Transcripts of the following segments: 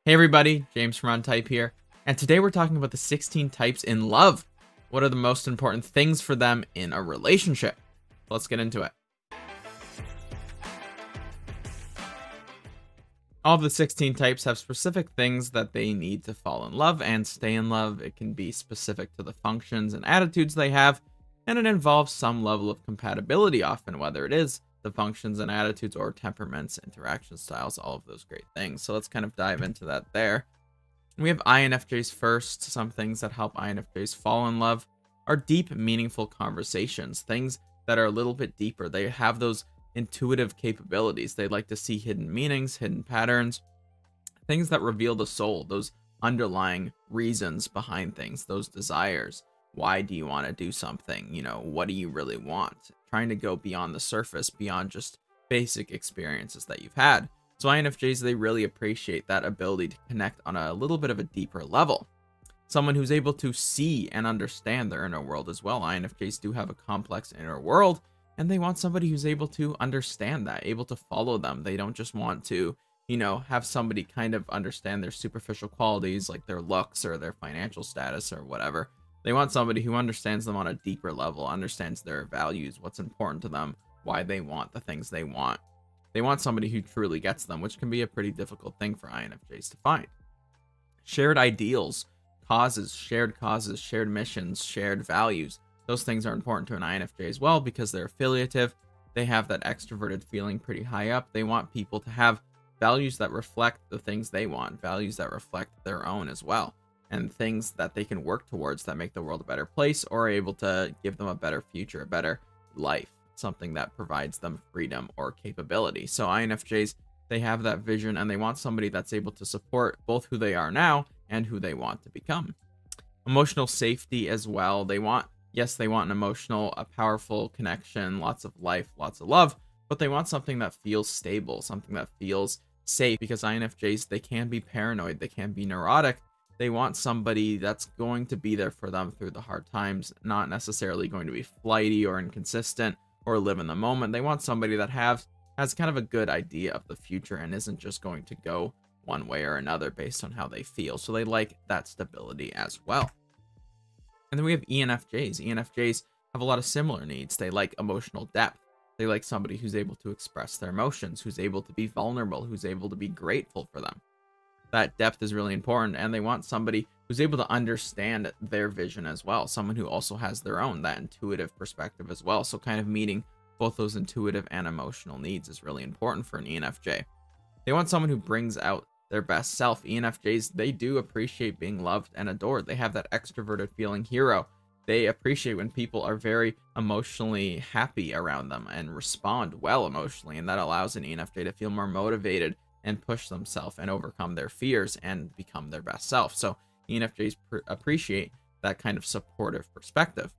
Hey everybody, James from Untype here, and today we're talking about the 16 types in love. What are the most important things for them in a relationship? Let's get into it. All of the 16 types have specific things that they need to fall in love and stay in love. It can be specific to the functions and attitudes they have, and it involves some level of compatibility often, whether it is the functions and attitudes or temperaments, interaction styles, all of those great things. So let's kind of dive into that there. We have INFJs first. Some things that help INFJs fall in love are deep, meaningful conversations, things that are a little bit deeper. They have those intuitive capabilities. They like to see hidden meanings, hidden patterns, things that reveal the soul, those underlying reasons behind things, those desires. Why do you want to do something? You know, what do you really want? Trying to go beyond the surface, beyond just basic experiences that you've had. So INFJs, they really appreciate that ability to connect on a little bit of a deeper level. Someone who's able to see and understand their inner world as well. INFJs do have a complex inner world, and they want somebody who's able to understand that, able to follow them. They don't just want to, you know, have somebody kind of understand their superficial qualities like their looks or their financial status or whatever. They want somebody who understands them on a deeper level, understands their values, what's important to them, why they want the things they want. They want somebody who truly gets them, which can be a pretty difficult thing for INFJs to find. Shared ideals, causes, shared missions, shared values. Those things are important to an INFJ as well because they're affiliative. They have that extroverted feeling pretty high up. They want people to have values that reflect the things they want, values that reflect their own as well, and things that they can work towards that make the world a better place or are able to give them a better future, a better life, something that provides them freedom or capability. So INFJs, they have that vision and they want somebody that's able to support both who they are now and who they want to become. Emotional safety as well. They want an emotional, a powerful connection, lots of life, lots of love, but they want something that feels stable, something that feels safe, because INFJs, they can be paranoid, they can be neurotic. They want somebody that's going to be there for them through the hard times, not necessarily going to be flighty or inconsistent or live in the moment. They want somebody that has kind of a good idea of the future and isn't just going to go one way or another based on how they feel. So they like that stability as well. And then we have ENFJs. ENFJs have a lot of similar needs. They like emotional depth. They like somebody who's able to express their emotions, who's able to be vulnerable, who's able to be grateful for them. That depth is really important, and they want somebody who's able to understand their vision as well. Someone who also has their own, that intuitive perspective as well. So kind of meeting both those intuitive and emotional needs is really important for an ENFJ. They want someone who brings out their best self. ENFJs, they do appreciate being loved and adored. They have that extroverted feeling hero. They appreciate when people are very emotionally happy around them and respond well emotionally, and that allows an ENFJ to feel more motivated and push themselves and overcome their fears and become their best self. So ENFJs appreciate that kind of supportive perspective.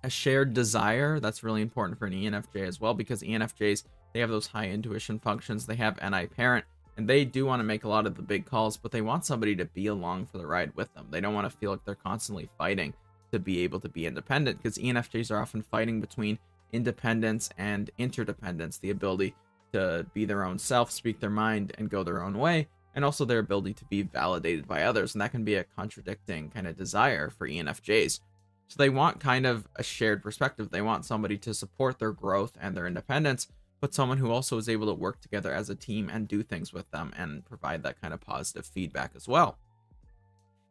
A shared desire, that's really important for an ENFJ as well, because ENFJs, they have those high intuition functions. They have NI parent, and they do want to make a lot of the big calls, but they want somebody to be along for the ride with them. They don't want to feel like they're constantly fighting to be able to be independent, because ENFJs are often fighting between independence and interdependence, the ability to be their own self, speak their mind, and go their own way, and also their ability to be validated by others. And that can be a contradicting kind of desire for ENFJs. So they want kind of a shared perspective. They want somebody to support their growth and their independence, but someone who also is able to work together as a team and do things with them and provide that kind of positive feedback as well.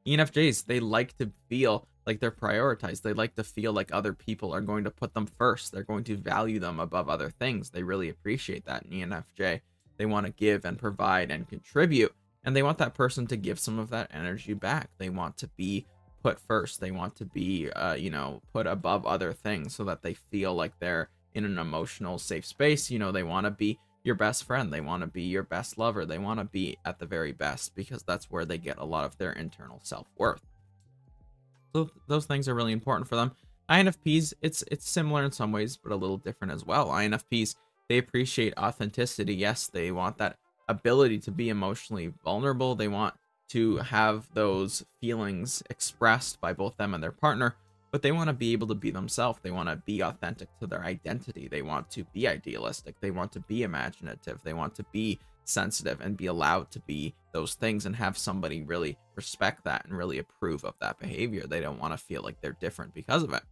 ENFJs, they like to feel like they're prioritized. They like to feel like other people are going to put them first. They're going to value them above other things. They really appreciate that in ENFJ. They want to give and provide and contribute, and they want that person to give some of that energy back. They want to be put first. They want to be, put above other things so that they feel like they're in an emotional safe space. You know, they want to be your best friend. They want to be your best lover. They want to be at the very best because that's where they get a lot of their internal self-worth. So those things are really important for them. INFPs, it's similar in some ways, but a little different as well. INFPs, they appreciate authenticity. Yes, they want that ability to be emotionally vulnerable. They want to have those feelings expressed by both them and their partner, but they want to be able to be themselves. They want to be authentic to their identity. They want to be idealistic. They want to be imaginative. They want to be sensitive and be allowed to be those things and have somebody really respect that and really approve of that behavior. They don't want to feel like they're different because of it.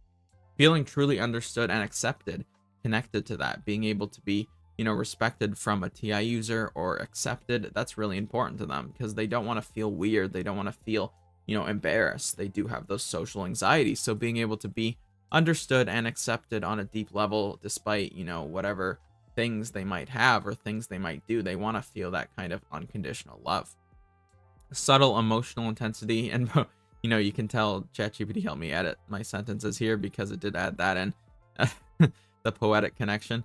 Feeling truly understood and accepted, connected to that, being able to be, respected from a TI user or accepted, that's really important to them because they don't want to feel weird. They don't want to feel, embarrassed. They do have those social anxieties. So being able to be understood and accepted on a deep level, despite, whatever things they might have or things they might do, they want to feel that kind of unconditional love. Subtle emotional intensity, and you can tell ChatGPT helped me edit my sentences here because it did add that in, the poetic connection.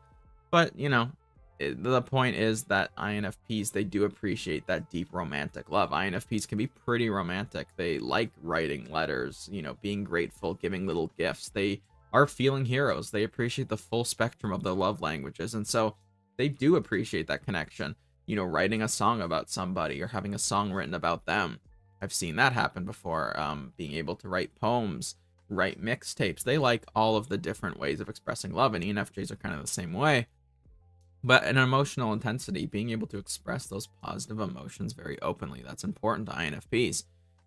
But the point is that INFPs, they do appreciate that deep romantic love. INFPs can be pretty romantic. They like writing letters, being grateful, giving little gifts. They are feeling heroes. They appreciate the full spectrum of the love languages. And so they do appreciate that connection, writing a song about somebody or having a song written about them. I've seen that happen before. Being able to write poems, write mixtapes. They like all of the different ways of expressing love, and ENFJs are kind of the same way. But an emotional intensity, being able to express those positive emotions very openly, that's important to INFPs.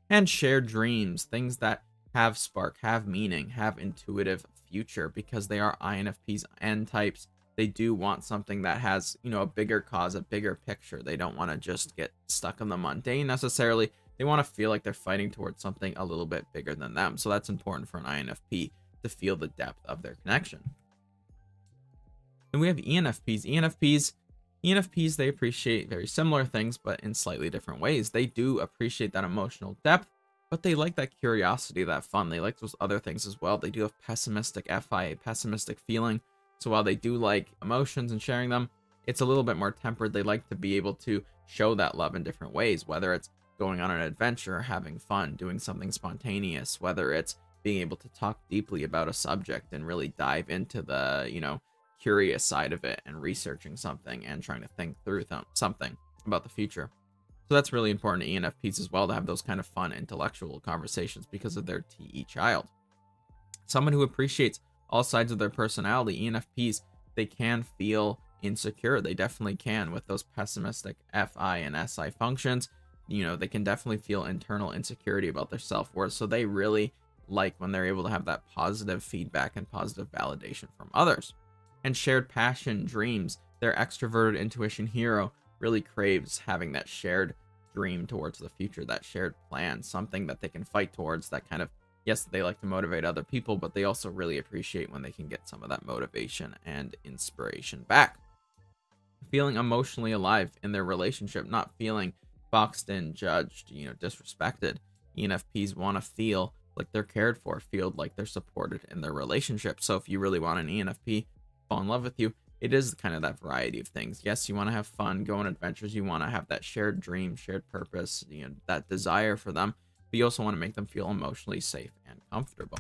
And shared dreams, things that have spark, have meaning, have intuitive future, because they are INFPs and types. They do want something that has, a bigger cause, a bigger picture. They don't want to just get stuck in the mundane necessarily. They want to feel like they're fighting towards something a little bit bigger than them. So that's important for an INFP to feel the depth of their connection. And we have ENFPs. ENFPs, they appreciate very similar things, but in slightly different ways. They do appreciate that emotional depth, but they like that curiosity, that fun. They like those other things as well. They do have pessimistic FI, pessimistic feeling. So while they do like emotions and sharing them, it's a little bit more tempered. They like to be able to show that love in different ways, whether it's going on an adventure, having fun, doing something spontaneous, whether it's being able to talk deeply about a subject and really dive into the, curious side of it and researching something and trying to think through something about the future. So that's really important to ENFPs as well, to have those kind of fun intellectual conversations because of their TE child. Someone who appreciates all sides of their personality, ENFPs, they can feel insecure. They definitely can with those pessimistic FI and SI functions. They can definitely feel internal insecurity about their self-worth. So they really like when they're able to have that positive feedback and positive validation from others. And shared passion, dreams, their extroverted intuition hero really craves having that shared dream towards the future, that shared plan, something that they can fight towards, that kind of, yes, they like to motivate other people, but they also really appreciate when they can get some of that motivation and inspiration back. Feeling emotionally alive in their relationship, not feeling boxed in, judged, disrespected. ENFPs want to feel like they're cared for, feel like they're supported in their relationship. So if you really want an ENFP fall in love with you, it is kind of that variety of things. Yes, you want to have fun, go on adventures, you want to have that shared dream, shared purpose, that desire for them, but you also want to make them feel emotionally safe and comfortable.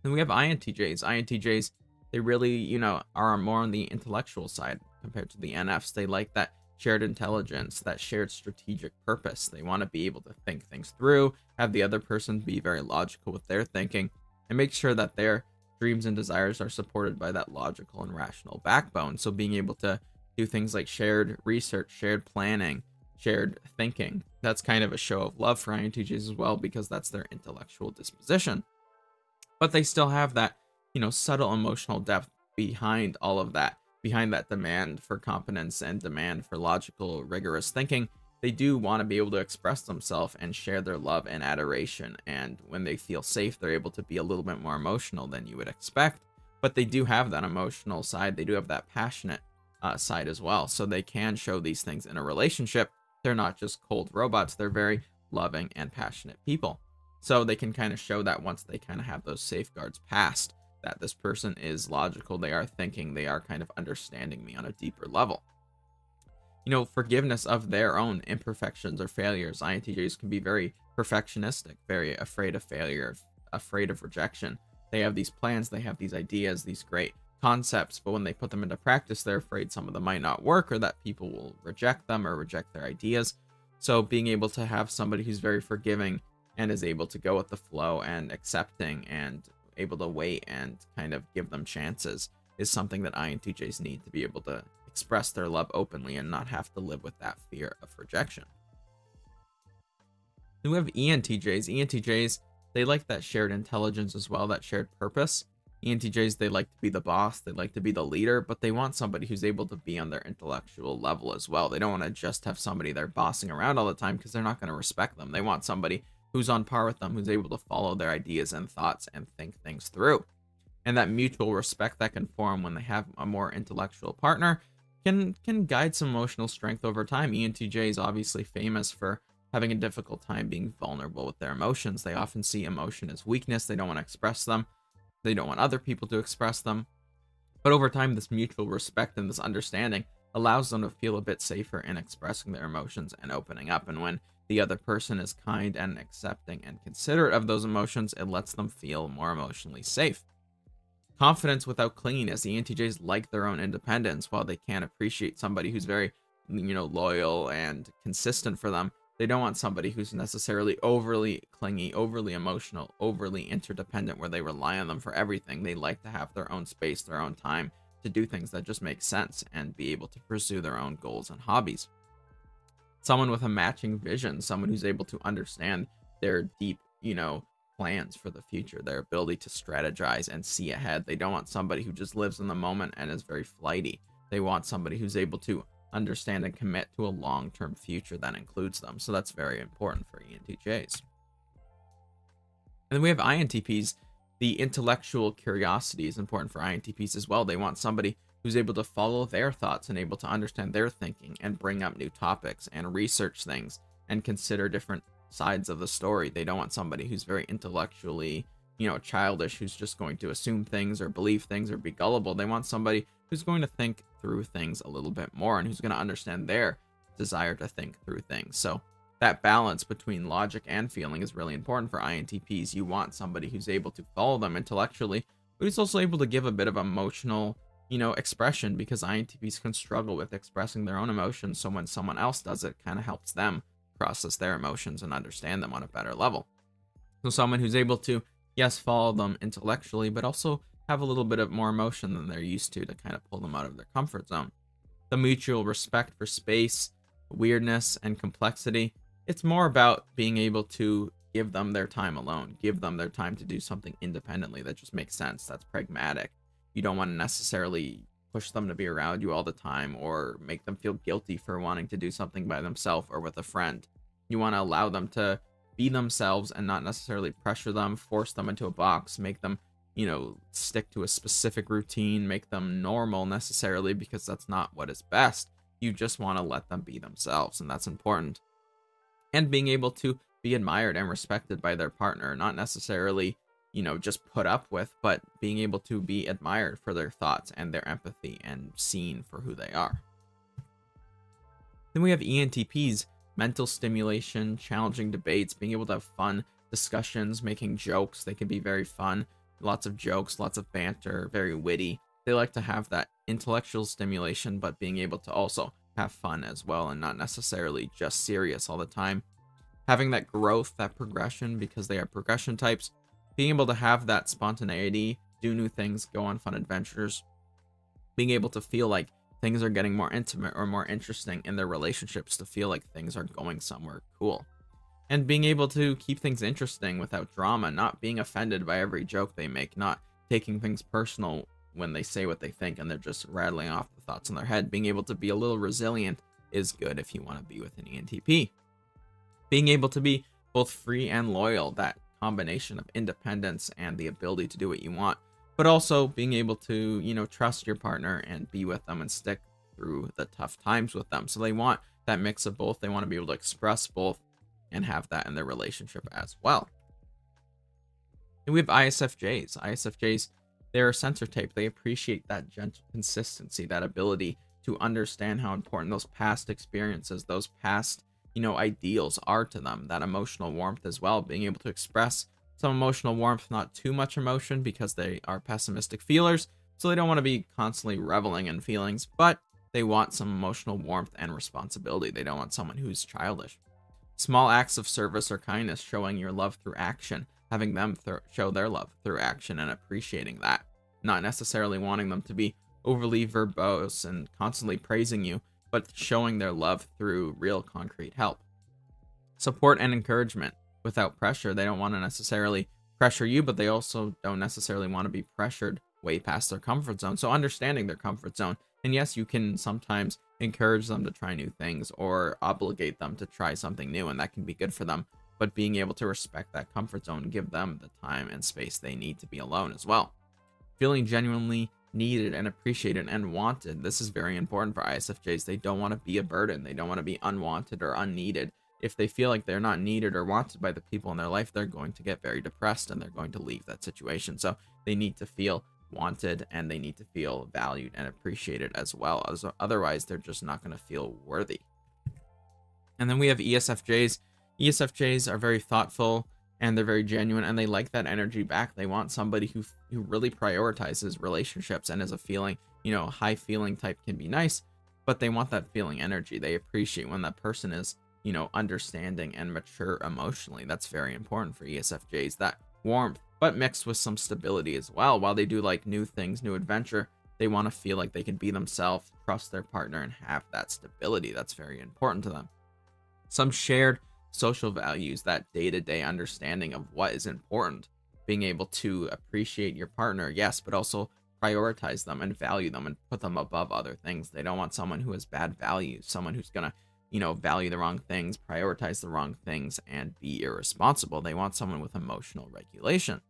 Then we have INTJs. INTJs, they really, are more on the intellectual side compared to the NFs. They like that shared intelligence, that shared strategic purpose. They want to be able to think things through, have the other person be very logical with their thinking, and make sure that their dreams and desires are supported by that logical and rational backbone. So being able to do things like shared research, shared planning, shared thinking, that's kind of a show of love for INTJs as well, because that's their intellectual disposition. But they still have that, subtle emotional depth behind all of that, behind that demand for competence and demand for logical, rigorous thinking. They do want to be able to express themselves and share their love and adoration. And when they feel safe, they're able to be a little bit more emotional than you would expect. But they do have that emotional side. They do have that passionate side as well. So they can show these things in a relationship. They're not just cold robots. They're very loving and passionate people. So they can kind of show that once they kind of have those safeguards passed, that this person is logical. They are thinking. They are kind of understanding me on a deeper level. Forgiveness of their own imperfections or failures. INTJs can be very perfectionistic, very afraid of failure, afraid of rejection. They have these plans, they have these ideas, these great concepts, but when they put them into practice, they're afraid some of them might not work, or that people will reject them or reject their ideas. So being able to have somebody who's very forgiving and is able to go with the flow and accepting and able to wait and kind of give them chances is something that INTJs need to be able to express their love openly and not have to live with that fear of rejection. Then we have ENTJs. ENTJs, they like that shared intelligence as well, that shared purpose. ENTJs, they like to be the boss, they like to be the leader, but they want somebody who's able to be on their intellectual level as well. They don't want to just have somebody they're bossing around all the time because they're not going to respect them. They want somebody who's on par with them, who's able to follow their ideas and thoughts and think things through. And that mutual respect that can form when they have a more intellectual partner can guide some emotional strength over time. ENTJ is obviously famous for having a difficult time being vulnerable with their emotions. They often see emotion as weakness. They don't want to express them. They don't want other people to express them. But over time, this mutual respect and this understanding allows them to feel a bit safer in expressing their emotions and opening up. And when the other person is kind and accepting and considerate of those emotions, it lets them feel more emotionally safe. Confidence without clinginess. The ENTJs like their own independence. While they can appreciate somebody who's very, loyal and consistent for them, they don't want somebody who's necessarily overly clingy, overly emotional, overly interdependent, where they rely on them for everything. They like to have their own space, their own time to do things that just make sense and be able to pursue their own goals and hobbies. Someone with a matching vision, someone who's able to understand their deep, plans for the future, their ability to strategize and see ahead. They don't want somebody who just lives in the moment and is very flighty. They want somebody who's able to understand and commit to a long-term future that includes them. So that's very important for ENTJs. And then we have INTPs. The intellectual curiosity is important for INTPs as well. They want somebody who's able to follow their thoughts and able to understand their thinking and bring up new topics and research things and consider different sides of the story. They don't want somebody who's very intellectually, childish, who's just going to assume things or believe things or be gullible. They want somebody who's going to think through things a little bit more and who's going to understand their desire to think through things. So that balance between logic and feeling is really important for INTPs. You want somebody who's able to follow them intellectually, but who's also able to give a bit of emotional, expression, because INTPs can struggle with expressing their own emotions. So when someone else does it, kind of helps them process their emotions and understand them on a better level. So someone who's able to, yes, follow them intellectually, but also have a little bit of more emotion than they're used to kind of pull them out of their comfort zone. The mutual respect for space, weirdness, and complexity. It's more about being able to give them their time alone, give them their time to do something independently that just makes sense, that's pragmatic. You don't want to necessarily push them to be around you all the time or make them feel guilty for wanting to do something by themselves or with a friend. You want to allow them to be themselves and not necessarily pressure them, force them into a box, make them, stick to a specific routine, make them normal necessarily, because that's not what is best. You just want to let them be themselves, and that's important. And being able to be admired and respected by their partner, not necessarily just put up with, but being able to be admired for their thoughts and their empathy and seen for who they are. Then we have ENTPs, mental stimulation, challenging debates, being able to have fun discussions, making jokes. They can be very fun, lots of jokes, lots of banter, very witty. They like to have that intellectual stimulation, but being able to also have fun as well and not necessarily just serious all the time. Having that growth, that progression, because they are progression types. Being able to have that spontaneity, do new things, go on fun adventures, being able to feel like things are getting more intimate or more interesting in their relationships, to feel like things are going somewhere cool. And being able to keep things interesting without drama, not being offended by every joke they make, not taking things personal when they say what they think and they're just rattling off the thoughts in their head. Being able to be a little resilient is good if you want to be with an ENTP. Being able to be both free and loyal, that combination of independence and the ability to do what you want, but also being able to, trust your partner and be with them and stick through the tough times with them. So they want that mix of both. They want to be able to express both and have that in their relationship as well. And we have ISFJs. ISFJs, they're a sensor type. They appreciate that gentle consistency, that ability to understand how important those past experiences, those past ideals are to them, that emotional warmth as well, being able to express some emotional warmth, not too much emotion because they are pessimistic feelers, so they don't want to be constantly reveling in feelings, but they want some emotional warmth and responsibility. They don't want someone who's childish. Small acts of service or kindness, showing your love through action, having them show their love through action and appreciating that, not necessarily wanting them to be overly verbose and constantly praising you, but showing their love through real concrete help. Support and encouragement without pressure. They don't want to necessarily pressure you, but they also don't necessarily want to be pressured way past their comfort zone. So understanding their comfort zone. And yes, you can sometimes encourage them to try new things or obligate them to try something new, and that can be good for them. But being able to respect that comfort zone and give them the time and space they need to be alone as well. Feeling genuinely needed and appreciated and wanted. This is very important for ISFJs. They don't want to be a burden. They don't want to be unwanted or unneeded. If they feel like they're not needed or wanted by the people in their life, they're going to get very depressed and they're going to leave that situation. So they need to feel wanted and they need to feel valued and appreciated as well. As otherwise, they're just not going to feel worthy. And then we have ESFJs. ESFJs are very thoughtful and they're very genuine and they like that energy back. They want somebody who really prioritizes relationships and is a feeling, high feeling type can be nice, but they want that feeling energy. They appreciate when that person is, understanding and mature emotionally. That's very important for ESFJs, that warmth, but mixed with some stability as well. While they do like new things, new adventure, they want to feel like they can be themselves, trust their partner, and have that stability. That's very important to them. Some shared social values, that day-to-day understanding of what is important, being able to appreciate your partner, yes, but also prioritize them and value them and put them above other things. They don't want someone who has bad values, someone who's gonna value the wrong things, prioritize the wrong things, and be irresponsible. They want someone with emotional regulation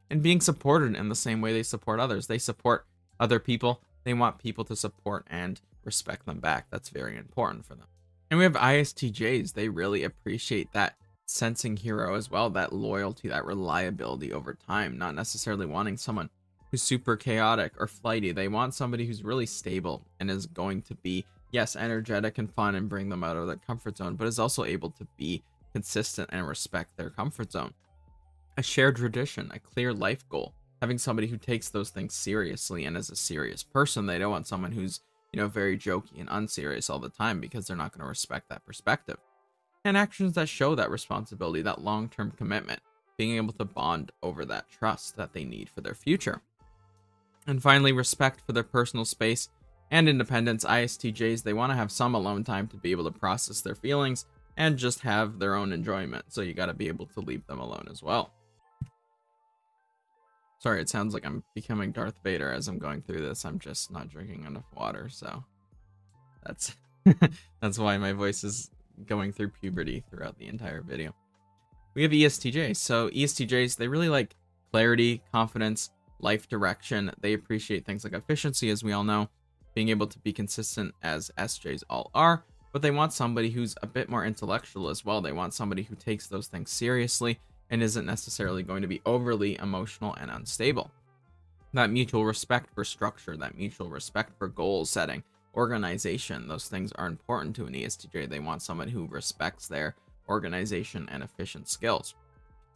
and being supported in the same way they support others. They support other people. They want people to support and respect them back. That's very important for them. And we have ISTJs. They really appreciate that sensing hero as well, that loyalty, that reliability over time, not necessarily wanting someone who's super chaotic or flighty. They want somebody who's really stable and is going to be, yes, energetic and fun and bring them out of their comfort zone, but is also able to be consistent and respect their comfort zone. A shared tradition, a clear life goal, having somebody who takes those things seriously and is a serious person. They don't want someone who's, very jokey and unserious all the time because they're not going to respect that perspective. And actions that show that responsibility, that long-term commitment, being able to bond over that trust that they need for their future. And finally, respect for their personal space and independence. ISTJs, they want to have some alone time to be able to process their feelings and just have their own enjoyment. So you got to be able to leave them alone as well. Sorry, it sounds like I'm becoming Darth Vader as I'm going through this. I'm just not drinking enough water, so that's that's why my voice is going through puberty throughout the entire video. We have ESTJs. So ESTJs, they really like clarity, confidence, life direction. They appreciate things like efficiency, as we all know, being able to be consistent, as SJs all are, but they want somebody who's a bit more intellectual as well. They want somebody who takes those things seriously and isn't necessarily going to be overly emotional and unstable. That mutual respect for structure, that mutual respect for goal setting, organization, those things are important to an ESTJ. They want someone who respects their organization and efficient skills.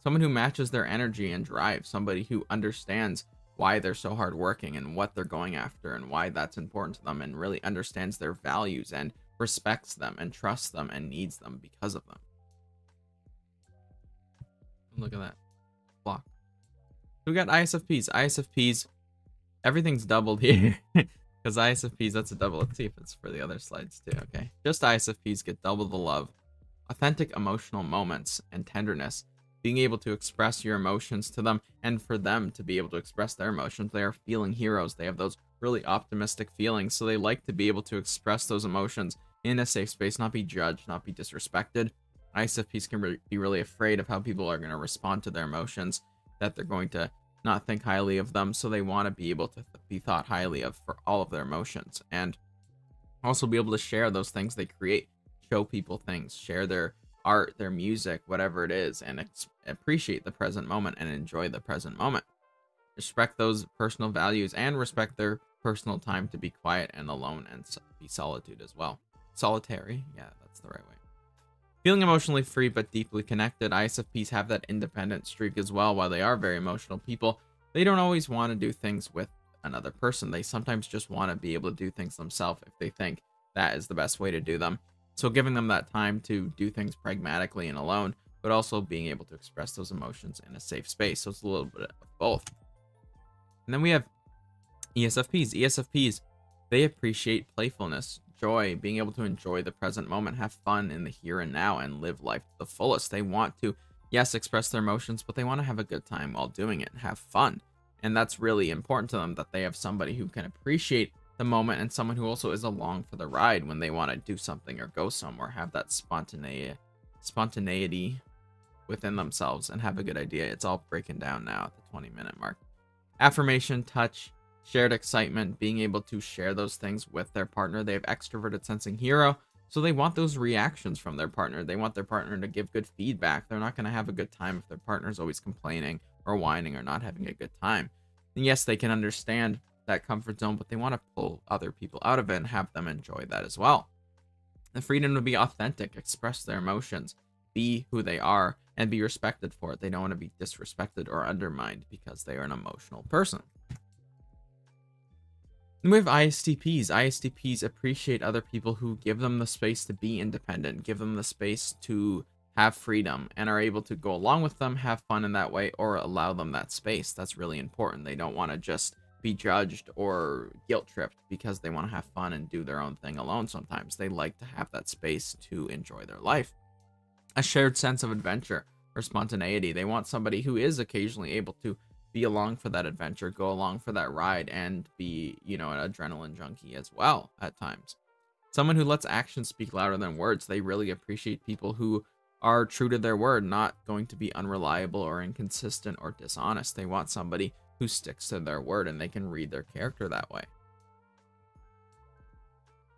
Someone who matches their energy and drive, somebody who understands why they're so hardworking and what they're going after and why that's important to them, and really understands their values and respects them and trusts them and needs them because of them. Look at that block. We got ISFPs. ISFPs, everything's doubled here because ISFPs, that's a double. Let's see if it's for the other slides too. Okay, just ISFPs get double the love, authentic emotional moments and tenderness, being able to express your emotions to them, and for them to be able to express their emotions. They are feeling heroes. They have those really optimistic feelings, so they like to be able to express those emotions in a safe space, not be judged, not be disrespected. ISFPs can be really afraid of how people are going to respond to their emotions, that they're going to not think highly of them, so they want to be able to be thought highly of for all of their emotions, and also be able to share those things they create, show people things, share their art, their music, whatever it is, and appreciate the present moment and enjoy the present moment. Respect those personal values and respect their personal time to be quiet and alone and be solitude as well. Solitary, yeah, that's the right way. Feeling emotionally free but deeply connected. ISFPs have that independent streak as well. While they are very emotional people, they don't always want to do things with another person. They sometimes just want to be able to do things themselves if they think that is the best way to do them. So giving them that time to do things pragmatically and alone, but also being able to express those emotions in a safe space. So it's a little bit of both. And then we have ESFPs, they appreciate playfulness, joy, being able to enjoy the present moment, have fun in the here and now, and live life to the fullest. They want to, yes, express their emotions, but they want to have a good time while doing it and have fun. And that's really important to them, that they have somebody who can appreciate the moment and someone who also is along for the ride when they want to do something or go somewhere, have that spontaneity within themselves and have a good idea. It's all breaking down now at the 20-minute mark. Affirmation, touch, shared excitement, being able to share those things with their partner. They have extroverted sensing hero, so they want those reactions from their partner. They want their partner to give good feedback. They're not going to have a good time if their partner's always complaining or whining or not having a good time. And yes, they can understand that comfort zone, but they want to pull other people out of it and have them enjoy that as well. The freedom to be authentic, express their emotions, be who they are, and be respected for it. They don't want to be disrespected or undermined because they are an emotional person. And we have ISTPs. ISTPs appreciate other people who give them the space to be independent, give them the space to have freedom, and are able to go along with them, have fun in that way, or allow them that space. That's really important. They don't want to just be judged or guilt-tripped because they want to have fun and do their own thing alone sometimes. They like to have that space to enjoy their life. A shared sense of adventure or spontaneity. They want somebody who is occasionally able to be along for that adventure, go along for that ride, and be, you know, an adrenaline junkie as well at times. Someone who lets actions speak louder than words. They really appreciate people who are true to their word, not going to be unreliable or inconsistent or dishonest. They want somebody who sticks to their word, and they can read their character that way.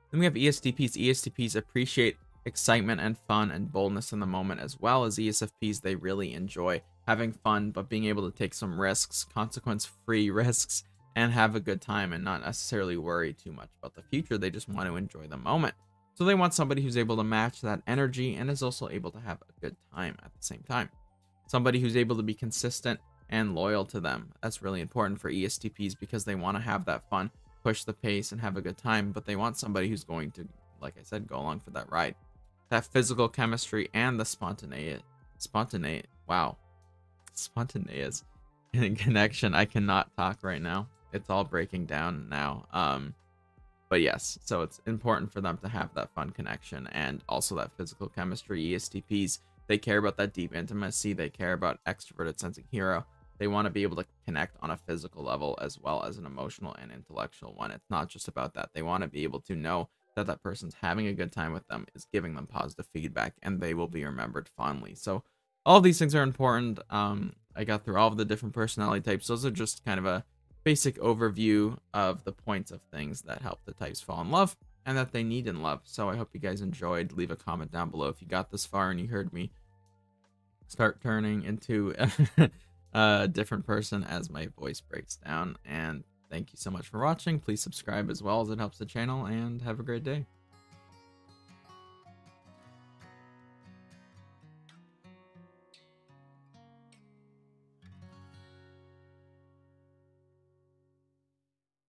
Then we have ESTPs. ESTPs appreciate excitement and fun and boldness in the moment, as well as ESFPs. They really enjoy having fun, but being able to take some risks, consequence-free risks, and have a good time and not necessarily worry too much about the future. They just want to enjoy the moment. So they want somebody who's able to match that energy and is also able to have a good time at the same time. Somebody who's able to be consistent and loyal to them. That's really important for ESTPs because they want to have that fun, push the pace, and have a good time, but they want somebody who's going to, like I said, go along for that ride. That physical chemistry and the spontaneous connection. I cannot talk right now. It's all breaking down now. But yes, so it's important for them to have that fun connection and also that physical chemistry. ESTPs, they care about that deep intimacy. They care about extroverted sensing hero. They want to be able to connect on a physical level as well as an emotional and intellectual one. It's not just about that. They want to be able to know that that person's having a good time with them, is giving them positive feedback, and they will be remembered fondly. So all of these things are important. I got through all of the different personality types. Those are just kind of a basic overview of the points of things that help the types fall in love and that they need in love. So I hope you guys enjoyed. Leave a comment down below if you got this far and you heard me start turning into a different person as my voice breaks down. And thank you so much for watching. Please subscribe as well, as it helps the channel, and have a great day.